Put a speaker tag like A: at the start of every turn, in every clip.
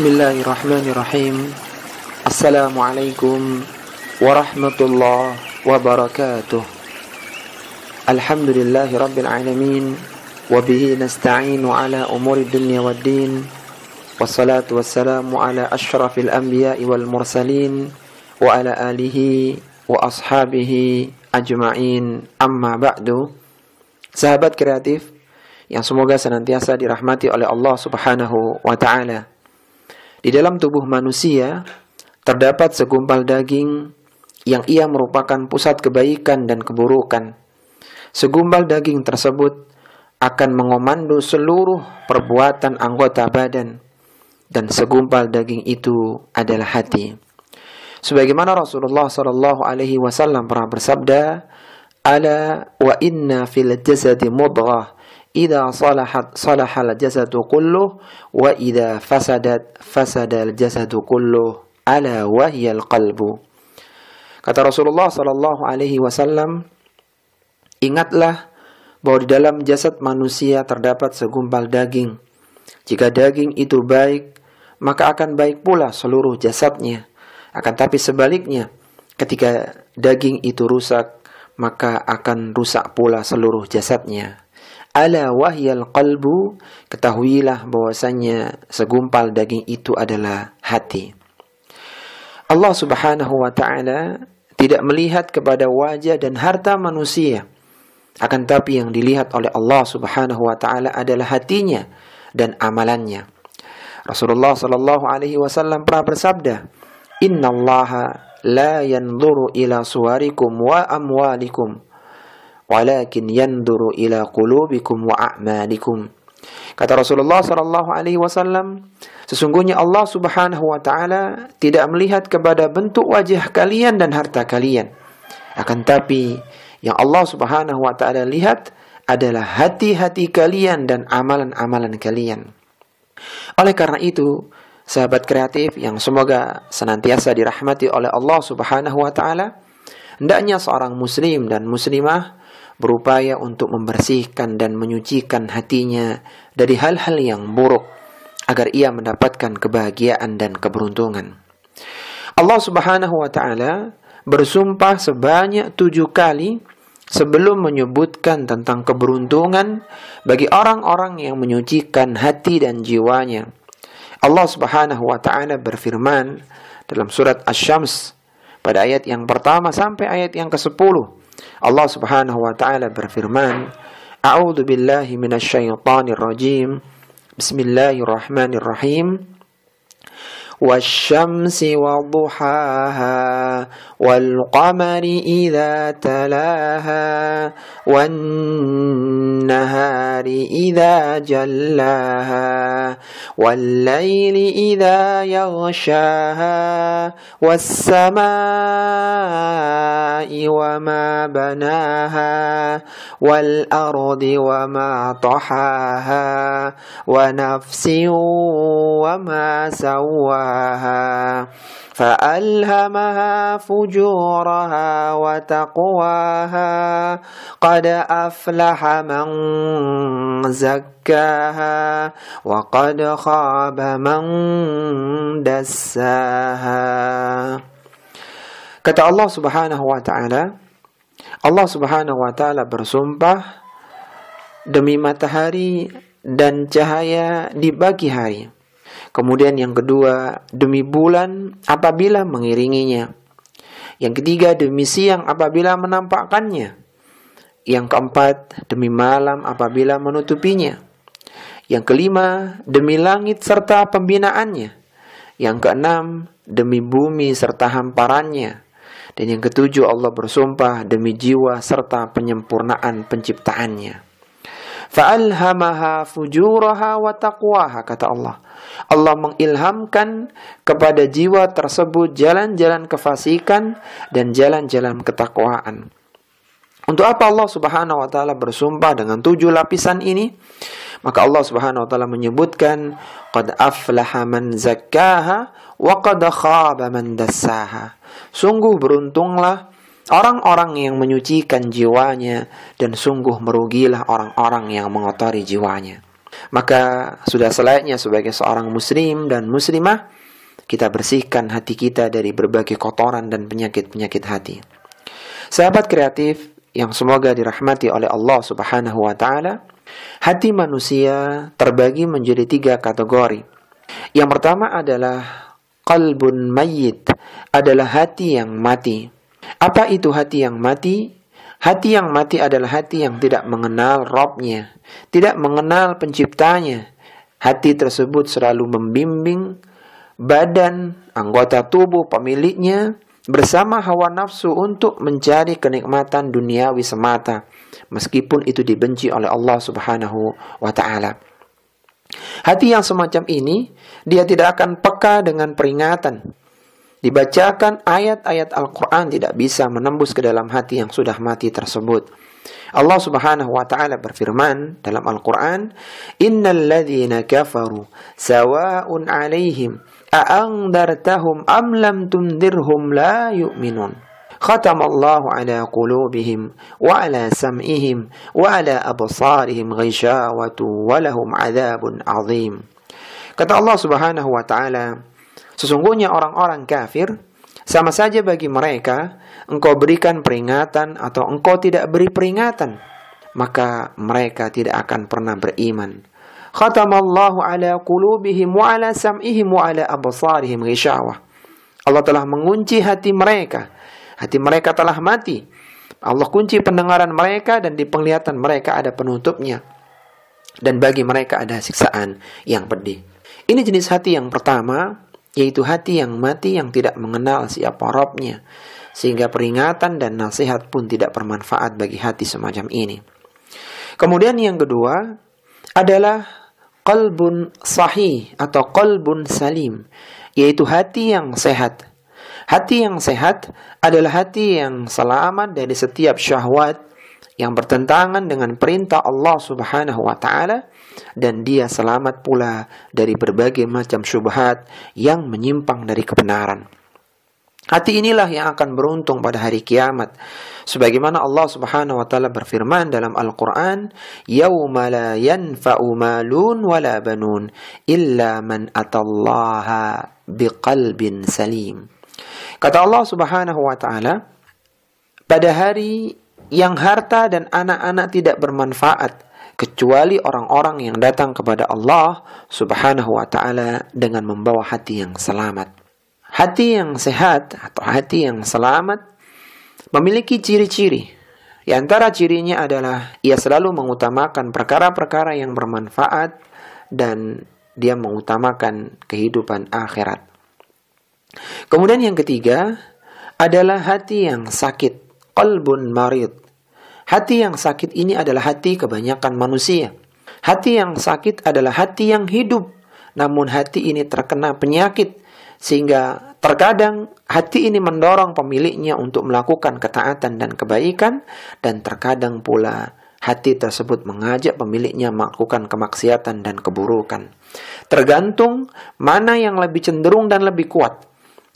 A: Bismillahirrahmanirrahim. Assalamualaikum warahmatullahi wabarakatuh. Alhamdulillahi rabbil alamin. Wabihi nasta'inu ala umuri dunya waddin. Wassalatu wassalamu ala ashrafil anbiya'i wal mursalin. Wa ala alihi wa ashabihi ajma'in. Amma ba'du. Sahabat kreatif yang semoga senantiasa dirahmati oleh Allah subhanahu wa ta'ala. Di dalam tubuh manusia terdapat segumpal daging yang ia merupakan pusat kebaikan dan keburukan. Segumpal daging tersebut akan mengomando seluruh perbuatan anggota badan, dan segumpal daging itu adalah hati. Sebagaimana Rasulullah SAW pernah bersabda, "Ala wa inna fil jasadi mudghah. Idza salahal jasadu kulluh wa idza fasadal jasadu kulluh ala wahyal qalbu." Kata Rasulullah sallallahu alaihi wasallam, ingatlah bahwa di dalam jasad manusia terdapat segumpal daging. Jika daging itu baik, maka akan baik pula seluruh jasadnya. Akan tapi sebaliknya, ketika daging itu rusak, maka akan rusak pula seluruh jasadnya. Ala wahyal qalbu, ketahuilah bahwasanya segumpal daging itu adalah hati. Allah subhanahu wa ta'ala tidak melihat kepada wajah dan harta manusia. Akan tapi yang dilihat oleh Allah subhanahu wa ta'ala adalah hatinya dan amalannya. Rasulullah sallallahu alaihi wasallam pernah bersabda, "Innallaha la yanzuru ila suwarikum wa amwalikum, walakin yanduru ila qulubikum wa a'malikum." Kata Rasulullah sallallahu alaihi wasallam, sesungguhnya Allah Subhanahu wa taala tidak melihat kepada bentuk wajah kalian dan harta kalian. Akan tapi yang Allah Subhanahu wa taala lihat adalah hati-hati kalian dan amalan-amalan kalian. Oleh karena itu, sahabat kreatif yang semoga senantiasa dirahmati oleh Allah Subhanahu wa taala, hendaknya seorang muslim dan muslimah berupaya untuk membersihkan dan menyucikan hatinya dari hal-hal yang buruk agar ia mendapatkan kebahagiaan dan keberuntungan. Allah Subhanahu wa ta'ala bersumpah sebanyak 7 kali sebelum menyebutkan tentang keberuntungan bagi orang-orang yang menyucikan hati dan jiwanya. Allah Subhanahu wa ta'ala berfirman dalam surat Asy-Syams pada ayat yang pertama sampai ayat yang ke-10. Allah Subhanahu wa ta'ala berfirman, "A'udzu billahi minasyaitonir rajim. Bismillahirrahmanirrahim. Wasyamsi wadduhaha wal qamari idza talaha wan nahari idza jallaha wal laili idza yaghshaha was samaa'i wama banaha wal ardi wama tahaha wa nafsin wama sawwaha فألهمها فجورها وتقواها قد أفلح من زكاها وقد خاب من دساها. Kata Allah Subhanahu wa ta'ala, Allah Subhanahu wa ta'ala bersumpah demi matahari dan cahaya di pagi hari. Kemudian yang kedua, demi bulan apabila mengiringinya. Yang ketiga, demi siang apabila menampakkannya. Yang keempat, demi malam apabila menutupinya. Yang kelima, demi langit serta pembinaannya. Yang keenam, demi bumi serta hamparannya. Dan yang ketujuh, Allah bersumpah demi jiwa serta penyempurnaan penciptaannya. Fa'alhamaha fujuraha wa taqwaha, kata Allah. Allah mengilhamkan kepada jiwa tersebut jalan-jalan kefasikan dan jalan-jalan ketakwaan. Untuk apa Allah Subhanahu wa ta'ala bersumpah dengan 7 lapisan ini? Maka Allah Subhanahu wa ta'ala menyebutkan, qad aflaha man zakkaha wa qad khaba man dassaha. Sungguh beruntunglah orang-orang yang menyucikan jiwanya, dan sungguh merugilah orang-orang yang mengotori jiwanya. Maka sudah selayaknya sebagai seorang muslim dan muslimah, kita bersihkan hati kita dari berbagai kotoran dan penyakit-penyakit hati. Sahabat kreatif yang semoga dirahmati oleh Allah Subhanahu wa ta'ala, hati manusia terbagi menjadi 3 kategori. Yang pertama adalah qalbun mayyit, adalah hati yang mati. Apa itu hati yang mati? Hati yang mati adalah hati yang tidak mengenal Rabb-nya, tidak mengenal penciptanya. Hati tersebut selalu membimbing badan, anggota tubuh pemiliknya bersama hawa nafsu untuk mencari kenikmatan duniawi semata, meskipun itu dibenci oleh Allah Subhanahu wa ta'ala. Hati yang semacam ini, dia tidak akan peka dengan peringatan. Dibacakan ayat-ayat Al-Quran tidak bisa menembus ke dalam hati yang sudah mati tersebut. Allah Subhanahu wa ta'ala berfirman dalam Al-Quran, Innal ladhina kafaru sawa'un alaihim a'angdartahum am lam tundirhum la yu'minun. Khatamallahu ala qulubihim wa ala sam'ihim wa ala absarihim ghishawatu wa lahum adzabun azim. Kata Allah Subhanahu wa ta'ala, sesungguhnya orang-orang kafir, sama saja bagi mereka engkau berikan peringatan atau engkau tidak beri peringatan, maka mereka tidak akan pernah beriman. Khatamallahu ala qulubihim wa ala sam'ihim wa ala absarihim ghishawah. Allah telah mengunci hati mereka. Hati mereka telah mati. Allah kunci pendengaran mereka dan di penglihatan mereka ada penutupnya. Dan bagi mereka ada siksaan yang pedih. Ini jenis hati yang pertama, yaitu hati yang mati yang tidak mengenal siapa Rabb-nya. Sehingga peringatan dan nasihat pun tidak bermanfaat bagi hati semacam ini. Kemudian yang kedua adalah qalbun sahih atau qalbun salim, yaitu hati yang sehat. Hati yang sehat adalah hati yang selamat dari setiap syahwat yang bertentangan dengan perintah Allah Subhanahu wa ta'ala, dan dia selamat pula dari berbagai macam syubhat yang menyimpang dari kebenaran. Hati inilah yang akan beruntung pada hari kiamat. Sebagaimana Allah Subhanahu wa ta'ala berfirman dalam Al-Quran, Yawma la yanfa'u malun wala banun illa man atallaha biqalbin salim. Kata Allah Subhanahu wa ta'ala, pada hari yang harta dan anak-anak tidak bermanfaat, kecuali orang-orang yang datang kepada Allah Subhanahu wa ta'ala dengan membawa hati yang selamat. Hati yang sehat atau hati yang selamat memiliki ciri-ciri. Di antara cirinya adalah ia selalu mengutamakan perkara-perkara yang bermanfaat dan dia mengutamakan kehidupan akhirat. Kemudian yang ketiga adalah hati yang sakit, qalbun marid. Hati yang sakit ini adalah hati kebanyakan manusia. Hati yang sakit adalah hati yang hidup, namun hati ini terkena penyakit, sehingga terkadang hati ini mendorong pemiliknya untuk melakukan ketaatan dan kebaikan, dan terkadang pula hati tersebut mengajak pemiliknya melakukan kemaksiatan dan keburukan. Tergantung mana yang lebih cenderung dan lebih kuat.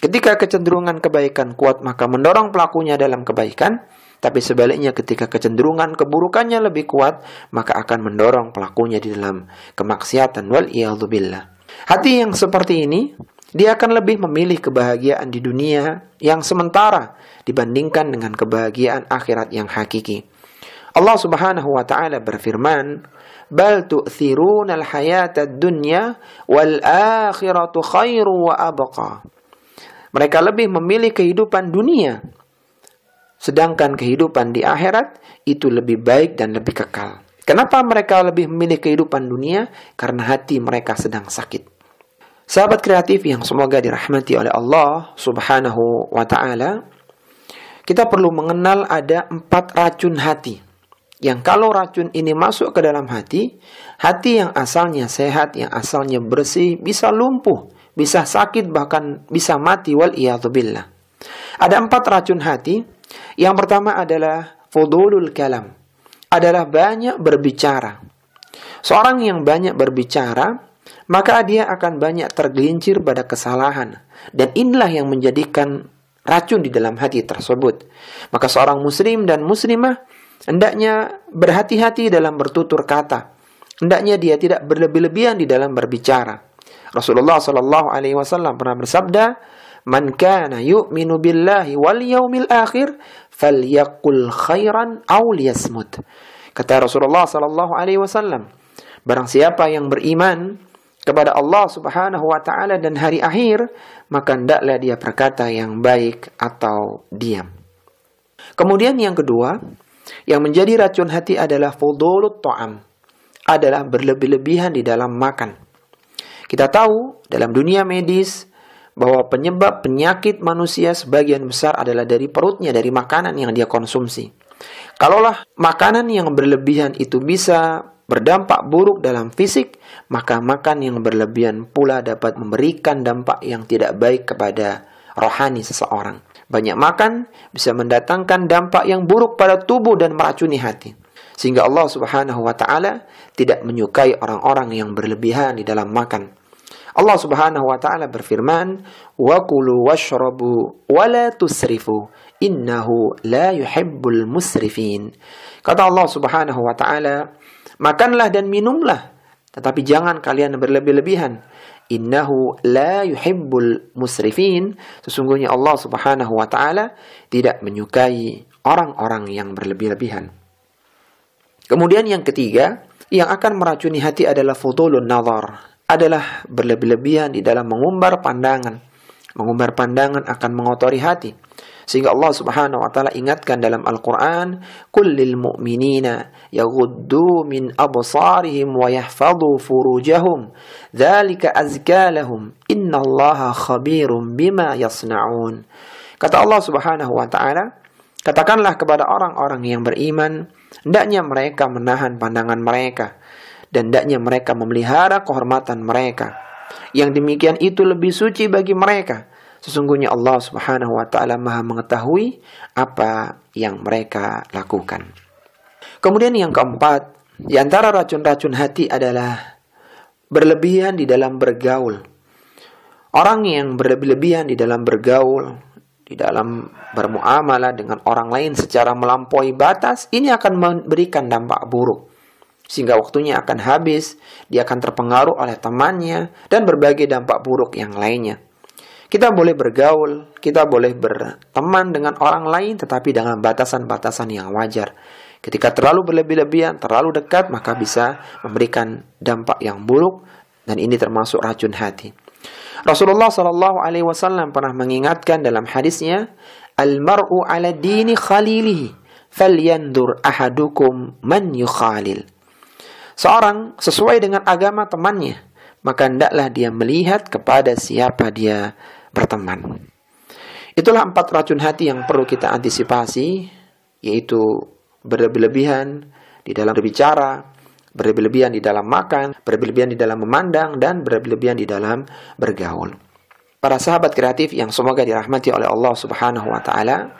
A: Ketika kecenderungan kebaikan kuat, maka mendorong pelakunya dalam kebaikan. Tapi sebaliknya ketika kecenderungan keburukannya lebih kuat, maka akan mendorong pelakunya di dalam kemaksiatan. Wal'iyadzubillah. Hati yang seperti ini, dia akan lebih memilih kebahagiaan di dunia yang sementara dibandingkan dengan kebahagiaan akhirat yang hakiki. Allah Subhanahu wa ta'ala berfirman, Bal tu'thirunal hayatad dunya wal akhiratu khairu wa abqa. Mereka lebih memilih kehidupan dunia, sedangkan kehidupan di akhirat itu lebih baik dan lebih kekal. Kenapa mereka lebih memilih kehidupan dunia? Karena hati mereka sedang sakit. Sahabat kreatif yang semoga dirahmati oleh Allah Subhanahu wa ta'ala, kita perlu mengenal ada 4 racun hati. Yang kalau racun ini masuk ke dalam hati, hati yang asalnya sehat, yang asalnya bersih, bisa lumpuh, bisa sakit, bahkan bisa mati. Wal'iyadzubillah. Ada 4 racun hati. Yang pertama adalah fudulul kalam, adalah banyak berbicara. Seorang yang banyak berbicara, maka dia akan banyak tergelincir pada kesalahan. Dan inilah yang menjadikan racun di dalam hati tersebut. Maka seorang muslim dan muslimah hendaknya berhati-hati dalam bertutur kata. hendaknya dia tidak berlebih-lebihan di dalam berbicara. Rasulullah sallallahu alaihi wasallam pernah bersabda, "Man kana yu'minu billahi wal yaumil akhir falyaqul khairan aw liyasmut." Kata Rasulullah sallallahu alaihi wasallam, barang siapa yang beriman kepada Allah Subhanahu wa taala dan hari akhir, maka hendaklah dia berkata yang baik atau diam. Kemudian yang kedua, yang menjadi racun hati adalah fudulut ta'am, adalah berlebih-lebihan di dalam makan. Kita tahu dalam dunia medis bahwa penyebab penyakit manusia sebagian besar adalah dari perutnya, dari makanan yang dia konsumsi. Kalaulah makanan yang berlebihan itu bisa berdampak buruk dalam fisik, maka makan yang berlebihan pula dapat memberikan dampak yang tidak baik kepada rohani seseorang. Banyak makan bisa mendatangkan dampak yang buruk pada tubuh dan meracuni hati. Sehingga Allah Subhanahu wa taala tidak menyukai orang-orang yang berlebihan di dalam makan. Allah Subhanahu wa taala berfirman, "Wa kulu washrabu wa la tusrifu, innahu la yuhibbul musrifin." Kata Allah Subhanahu wa taala, makanlah dan minumlah, tetapi jangan kalian berlebih-lebihan. Innahu la yuhibbul musrifin. Sesungguhnya Allah Subhanahu wa taala tidak menyukai orang-orang yang berlebih-lebihan. Kemudian yang ketiga, yang akan meracuni hati adalah fudulun nazar, adalah berlebih-lebihan di dalam mengumbar pandangan. Mengumbar pandangan akan mengotori hati. Sehingga Allah Subhanahu wa taala ingatkan dalam Al-Qur'an, "Kullil mu'minina yaghuddu min absarihim wa yahfadhu furujahum, dzalika azka lahum, innallaha khabirum bima yasna'un." Kata Allah Subhanahu wa taala, katakanlah kepada orang-orang yang beriman, hendaknya mereka menahan pandangan mereka dan hendaknya mereka memelihara kehormatan mereka. Yang demikian itu lebih suci bagi mereka. Sesungguhnya Allah Subhanahu wa taala Maha mengetahui apa yang mereka lakukan. Kemudian yang keempat, di antara racun-racun hati adalah berlebihan di dalam bergaul. Orang yang berlebihan di dalam bergaul, di dalam bermuamalah dengan orang lain secara melampaui batas, ini akan memberikan dampak buruk. Sehingga waktunya akan habis, dia akan terpengaruh oleh temannya, dan berbagai dampak buruk yang lainnya. Kita boleh bergaul, kita boleh berteman dengan orang lain, tetapi dengan batasan-batasan yang wajar. Ketika terlalu berlebih-lebihan, terlalu dekat, maka bisa memberikan dampak yang buruk, dan ini termasuk racun hati. Rasulullah SAW pernah mengingatkan dalam hadisnya, "Al-mar'u ala dini khalilihi, falyandur ahadukum man yukhalil." Seorang sesuai dengan agama temannya, maka hendaklah dia melihat kepada siapa dia berteman. Itulah 4 racun hati yang perlu kita antisipasi, yaitu berlebih-lebihan di dalam berbicara, berlebih-lebihan di dalam makan, berlebih-lebihan di dalam memandang, dan berlebih-lebihan di dalam bergaul. Para sahabat kreatif yang semoga dirahmati oleh Allah Subhanahu wa taala,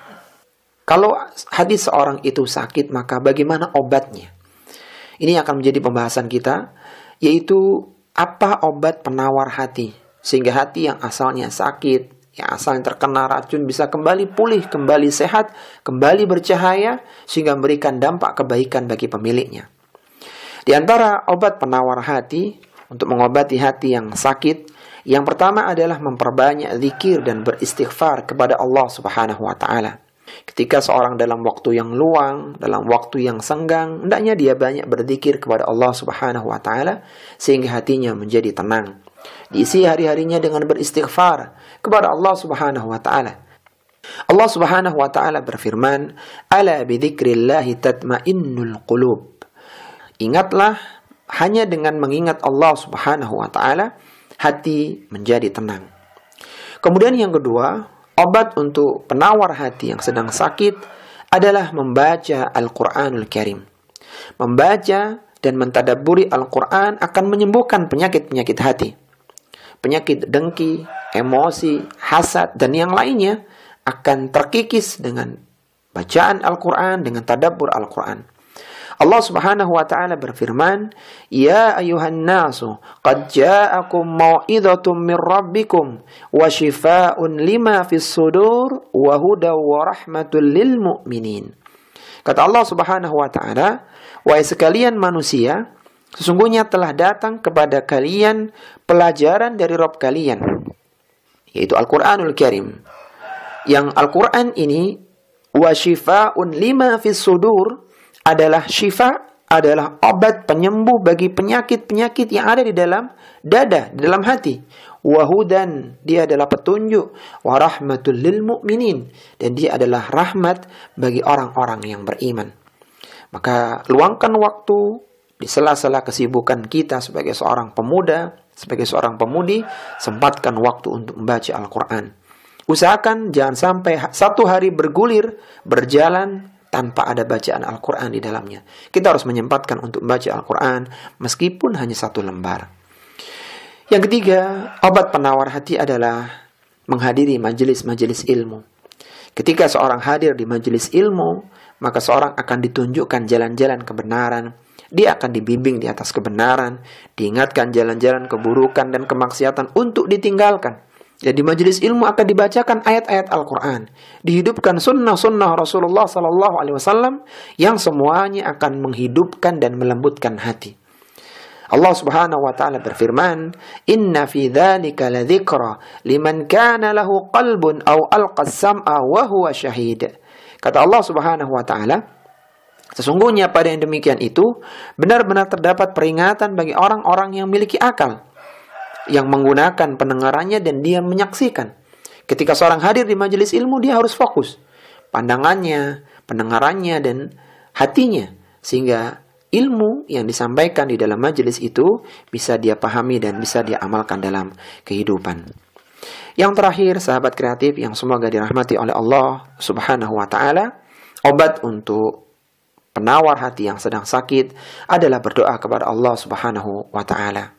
A: kalau hati seorang itu sakit, maka bagaimana obatnya? Ini akan menjadi pembahasan kita, yaitu apa obat penawar hati, sehingga hati yang asalnya sakit, yang asalnya terkena racun bisa kembali pulih, kembali sehat, kembali bercahaya, sehingga memberikan dampak kebaikan bagi pemiliknya. Di antara obat penawar hati, untuk mengobati hati yang sakit, yang pertama adalah memperbanyak zikir dan beristighfar kepada Allah Subhanahu wa taala. Ketika seorang dalam waktu yang luang, dalam waktu yang senggang, hendaknya dia banyak berzikir kepada Allah Subhanahu wa taala sehingga hatinya menjadi tenang. Diisi hari-harinya dengan beristighfar kepada Allah Subhanahu wa taala. Allah Subhanahu wa taala berfirman, "Ala bidzikrillahi tatmainnul qulub." Ingatlah, hanya dengan mengingat Allah Subhanahu wa taala hati menjadi tenang. Kemudian yang kedua, obat untuk penawar hati yang sedang sakit adalah membaca Al-Quranul Karim. Membaca dan mentadabburi Al-Quran akan menyembuhkan penyakit-penyakit hati. Penyakit dengki, emosi, hasad, dan yang lainnya akan terkikis dengan bacaan Al-Quran, dengan tadabbur Al-Quran. Allah Subhanahu wa taala berfirman, "Ya ayuhan nasu, qad ja'akum mau'idhatum min rabbikum wa shifaa'un lima fis sudur wa hudaw wa rahmatul lil mu'minin." Kata Allah Subhanahu wa taala, "Wahai sekalian manusia, Sesungguhnya telah datang kepada kalian pelajaran dari Rabb kalian, yaitu Al-Quranul Karim. Yang Al-Quran ini, wa shifa'un lima fis sudur, adalah syifa, adalah obat penyembuh bagi penyakit-penyakit yang ada di dalam dada, di dalam hati. Wahudan, dia adalah petunjuk. Wa rahmatul lil mu'minin, dan dia adalah rahmat bagi orang-orang yang beriman. Maka luangkan waktu di sela-sela kesibukan kita sebagai seorang pemuda, sebagai seorang pemudi, sempatkan waktu untuk membaca Al-Quran. Usahakan jangan sampai satu hari bergulir, berjalan tanpa ada bacaan Al-Quran di dalamnya. Kita harus menyempatkan untuk membaca Al-Quran meskipun hanya satu lembar. Yang ketiga, obat penawar hati adalah menghadiri majelis-majelis ilmu. Ketika seorang hadir di majelis ilmu, maka seorang akan ditunjukkan jalan-jalan kebenaran. Dia akan dibimbing di atas kebenaran, diingatkan jalan-jalan keburukan dan kemaksiatan untuk ditinggalkan. Dan di majelis ilmu akan dibacakan ayat-ayat Al-Quran, dihidupkan sunnah-sunnah Rasulullah SAW yang semuanya akan menghidupkan dan melembutkan hati. Allah Subhanahu wa taala berfirman, "Inna fi dzalika ladzikra liman kana lahu qalbun aw alqa as-sam'a wa huwa syahid." Kata Allah Subhanahu wa taala, sesungguhnya pada yang demikian itu benar-benar terdapat peringatan bagi orang-orang yang memiliki akal, yang menggunakan pendengarannya dan dia menyaksikan. Ketika seorang hadir di majelis ilmu, dia harus fokus pandangannya, pendengarannya, dan hatinya, sehingga ilmu yang disampaikan di dalam majelis itu bisa dia pahami dan bisa dia amalkan dalam kehidupan. Yang terakhir, sahabat kreatif yang semoga dirahmati oleh Allah Subhanahu wa taala, obat untuk penawar hati yang sedang sakit adalah berdoa kepada Allah Subhanahu wa taala.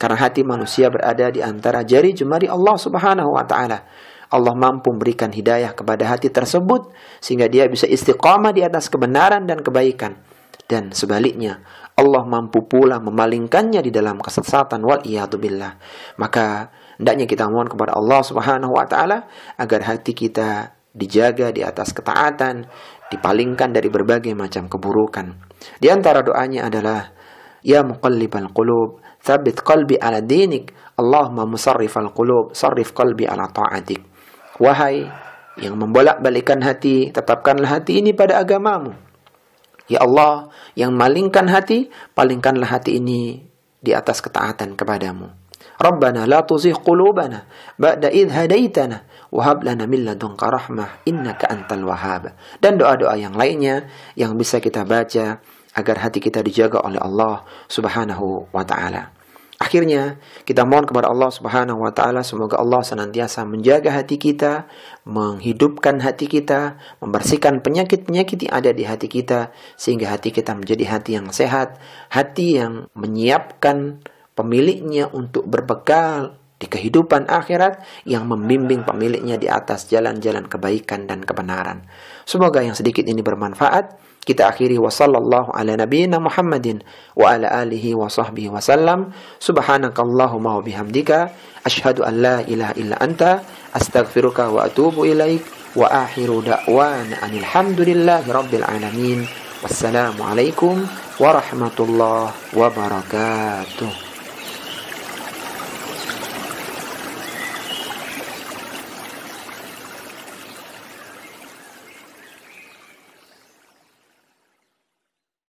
A: Karena hati manusia berada di antara jari jemari Allah Subhanahu wa taala. Allah mampu memberikan hidayah kepada hati tersebut sehingga dia bisa istiqamah di atas kebenaran dan kebaikan. Dan sebaliknya, Allah mampu pula memalingkannya di dalam kesesatan, wal iyadu billah. Maka hendaknya kita mohon kepada Allah Subhanahu wa taala agar hati kita dijaga di atas ketaatan, dipalingkan dari berbagai macam keburukan. Di antara doanya adalah, ya muqallibal qulub, tsabbit qalbi ala dinik, Allahumma musarrifal qulub, sarrif qalbi ala ta'atik. Wahai yang membolak-balikan hati, tetapkanlah hati ini pada agamamu. Ya Allah, yang malingkan hati, palingkanlah hati ini di atas ketaatan kepadamu. Rabbana la tuzigh qulubana ba'da idh hadaitana wa hab lana min ladunka rahmah innaka antal wahhab. Dan doa-doa yang lainnya yang bisa kita baca agar hati kita dijaga oleh Allah Subhanahu wa taala. Akhirnya kita mohon kepada Allah Subhanahu wa taala semoga Allah senantiasa menjaga hati kita, menghidupkan hati kita, membersihkan penyakit-penyakit yang ada di hati kita sehingga hati kita menjadi hati yang sehat, hati yang menyiapkan pemiliknya untuk berbekal di kehidupan akhirat, yang membimbing pemiliknya di atas jalan-jalan kebaikan dan kebenaran. Semoga yang sedikit ini bermanfaat. Kita akhiri wa sallallahu ala nabiyyina Muhammadin wa ala alihi wa sahbihi wa sallam. Subhanakallahumma wa bihamdika asyhadu an la ilaha illa anta astaghfiruka wa atubu ilaik wa akhiru da'wana anil hamdulillahi rabbil alamin. Wassalamu alaikum warahmatullahi wabarakatuh.